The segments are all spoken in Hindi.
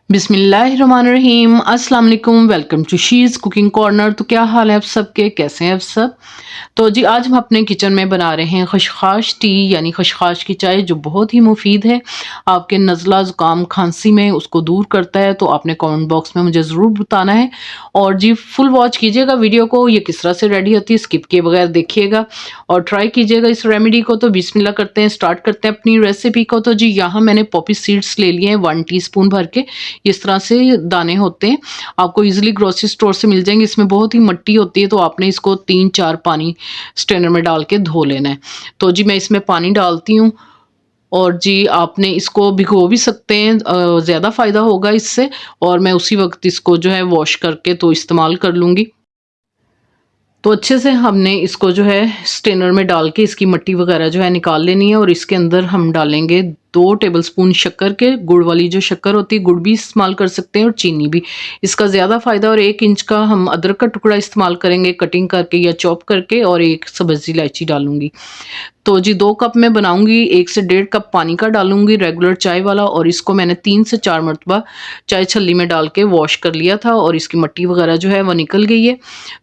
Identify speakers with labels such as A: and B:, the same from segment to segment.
A: बिस्मिल्लाहिर्रहमानिर्रहीम। अस्सलाम वालेकुम। Welcome to she's cooking corner. तो क्या हाल है आप सबके, कैसे हैं आप सब? तो जी आज हम अपने किचन में बना रहे हैं खशखाश टी यानी खशखाश की चाय, जो बहुत ही मुफीद है आपके नज़ला ज़ुकाम खांसी में उसको दूर करता है। तो आपने कमेंट बॉक्स में मुझे ज़रूर बताना है और जी फुल वॉच कीजिएगा वीडियो को, ये किस तरह से रेडी होती है स्किप किए बगैर देखिएगा और ट्राई कीजिएगा इस रेमेडी को। तो बिस्मिल्लाह करते हैं, स्टार्ट करते हैं अपनी रेसिपी को। तो जी यहाँ मैंने पॉपी सीड्स ले लिए हैं 1 टीस्पून भर के, इस तरह से दाने होते हैं, आपको इजीली ग्रोसरी स्टोर से मिल जाएंगे। इसमें बहुत ही मिट्टी होती है तो आपने इसको 3-4 पानी स्ट्रेनर में डाल के धो लेना है। तो जी मैं इसमें पानी डालती हूँ और जी आपने इसको भिगो भी सकते हैं, ज़्यादा फ़ायदा होगा इससे। और मैं उसी वक्त इसको जो है वॉश करके तो इस्तेमाल कर लूँगी। तो अच्छे से हमने इसको जो है स्ट्रेनर में डाल के इसकी मिट्टी वगैरह जो है निकाल लेनी है और इसके अंदर हम डालेंगे 2 टेबलस्पून शक्कर के, गुड़ वाली जो शक्कर होती है, गुड़ भी इस्तेमाल कर सकते हैं और चीनी भी, इसका ज़्यादा फ़ायदा। और 1 इंच का हम अदरक का टुकड़ा इस्तेमाल करेंगे कटिंग करके या चॉप करके, और 1 सब्ज़ी इलायची डालूंगी। तो जी 2 कप मैं बनाऊंगी, 1 से 1.5 कप पानी का डालूंगी रेगुलर चाय वाला, और इसको मैंने 3 से 4 मरतबा चाय छल्ली में डाल के वॉश कर लिया था और इसकी मिट्टी वगैरह जो है वो निकल गई है।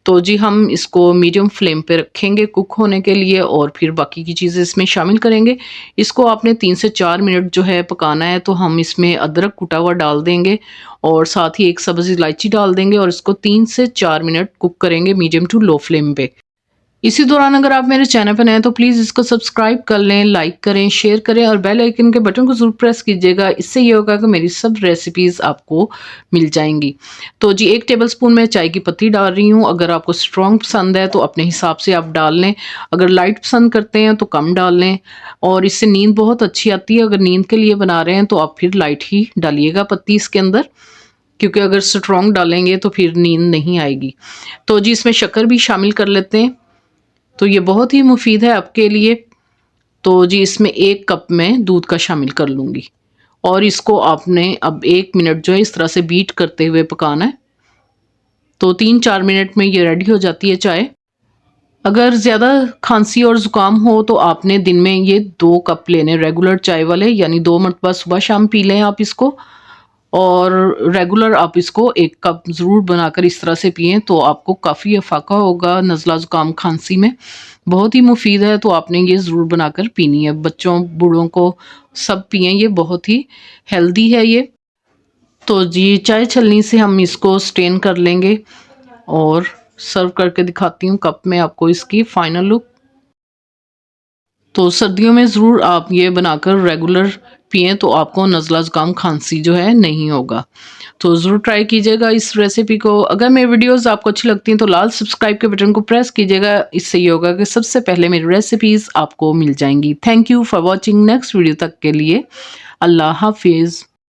A: तो जी हम इसको मीडियम फ्लेम पे रखेंगे कुक होने के लिए और फिर बाकी की चीज़ें इसमें शामिल करेंगे। इसको आपने 3 से 4 मिनट जो है पकाना है। तो हम इसमें अदरक कुटा हुआ डाल देंगे और साथ ही 1 सब्ज़ इलायची डाल देंगे और इसको 3 से 4 मिनट कुक करेंगे मीडियम टू लो फ्लेम पे। इसी दौरान अगर आप मेरे चैनल पर नए हैं तो प्लीज़ इसको सब्सक्राइब कर लें, लाइक करें, शेयर करें और बेल आइकन के बटन को ज़रूर प्रेस कीजिएगा। इससे ये होगा कि मेरी सब रेसिपीज़ आपको मिल जाएंगी। तो जी 1 टेबलस्पून मैं चाय की पत्ती डाल रही हूँ। अगर आपको स्ट्रॉन्ग पसंद है तो अपने हिसाब से आप डाल लें, अगर लाइट पसंद करते हैं तो कम डाल लें। और इससे नींद बहुत अच्छी आती है। अगर नींद के लिए बना रहे हैं तो आप फिर लाइट ही डालिएगा पत्ती इसके अंदर, क्योंकि अगर स्ट्रॉन्ग डालेंगे तो फिर नींद नहीं आएगी। तो जी इसमें शक्कर भी शामिल कर लेते हैं, तो ये बहुत ही मुफीद है आपके लिए। तो जी इसमें 1 कप में दूध का शामिल कर लूँगी और इसको आपने अब 1 मिनट जो है इस तरह से बीट करते हुए पकाना है। तो 3-4 मिनट में ये रेडी हो जाती है चाय। अगर ज़्यादा खांसी और ज़ुकाम हो तो आपने दिन में ये 2 कप लेने रेगुलर चाय वाले, यानी 2 मरतबा सुबह शाम पी लें आप इसको। और रेगुलर आप इसको 1 कप ज़रूर बनाकर इस तरह से पिएँ तो आपको काफ़ी अफाका होगा नज़ला ज़ुकाम खांसी में। बहुत ही मुफीद है, तो आपने ये ज़रूर बनाकर पीनी है। बच्चों बूढ़ों को सब पिएँ, ये बहुत ही हेल्दी है ये। तो जी चाय छलनी से हम इसको स्ट्रेन कर लेंगे और सर्व करके दिखाती हूँ कप में आपको इसकी फाइनल लुक। तो सर्दियों में ज़रूर आप ये बनाकर रेगुलर पिएँ तो आपको नज़ला ज़ुकाम खांसी जो है नहीं होगा। तो ज़रूर ट्राई कीजिएगा इस रेसिपी को। अगर मेरी वीडियोज़ आपको अच्छी लगती हैं तो लाल सब्सक्राइब के बटन को प्रेस कीजिएगा। इससे ये होगा कि सबसे पहले मेरी रेसिपीज़ आपको मिल जाएंगी। Thank you for watching. Next video तक के लिए अल्लाह हाफिज़।